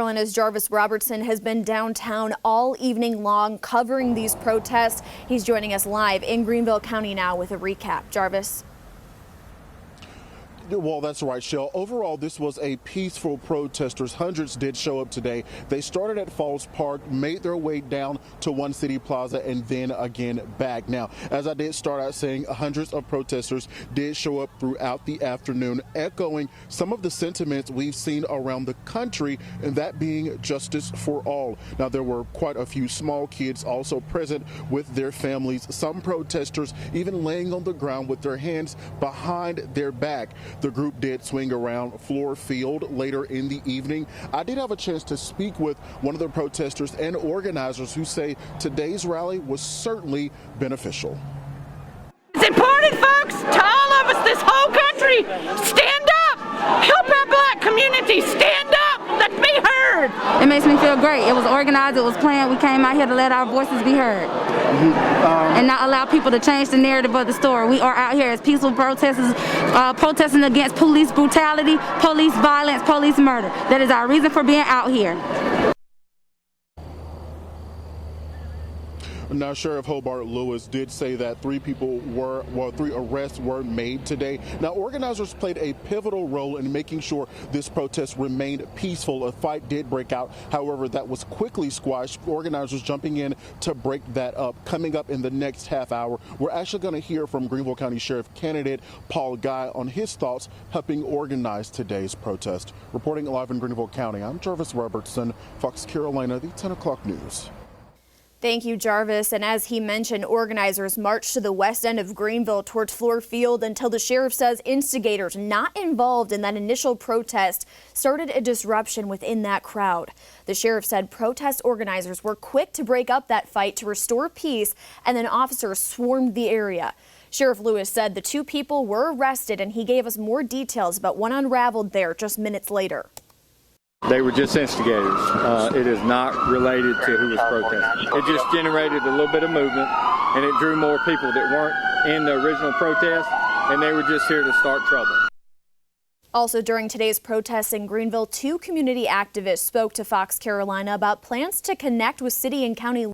Carolina's Jarvis Robertson has been downtown all evening long covering these protests. He's joining us live in Greenville County now with a recap. Jarvis. Well, that's right, Shell. Overall, this was a peaceful protesters. Hundreds did show up today. They started at Falls Park, made their way down to One City Plaza, and then again back. Now, as I did start out saying, hundreds of protesters did show up throughout the afternoon, echoing some of the sentiments we've seen around the country, and that being justice for all. Now, there were quite a few small kids also present with their families. Some protesters even laying on the ground with their hands behind their back. The group did swing around Floor Field later in the evening. I did have a chance to speak with one of the protesters and organizers who say today's rally was certainly beneficial. It's important, folks, to all of us, this whole country, stand up, help our black community, stand up, let's be heard. It makes me feel great. It was organized, it was planned. We came out here to let our voices be heard. And not allow people to change the narrative of the story. We are out here as peaceful protesters, protesting against police brutality, police violence, police murder. That is our reason for being out here. Now, Sheriff Hobart Lewis did say that three arrests were made today. Now, organizers played a pivotal role in making sure this protest remained peaceful. A fight did break out. However, that was quickly squashed. Organizers jumping in to break that up. Coming up in the next half hour, we're actually going to hear from Greenville County Sheriff candidate Paul Guy on his thoughts helping organize today's protest. Reporting live in Greenville County, I'm Jarvis Robertson, Fox Carolina, the 10 o'clock news. Thank you, Jarvis. And as he mentioned, organizers marched to the west end of Greenville towards Floor Field until the sheriff says instigators not involved in that initial protest started a disruption within that crowd. The sheriff said protest organizers were quick to break up that fight to restore peace, and then officers swarmed the area. Sheriff Lewis said the two people were arrested, and he gave us more details about what unraveled there just minutes later. They were just instigators. It is not related to who was protesting. It just generated a little bit of movement, and it drew more people that weren't in the original protest, and they were just here to start trouble. Also during today's protests in Greenville, two community activists spoke to Fox Carolina about plans to connect with city and county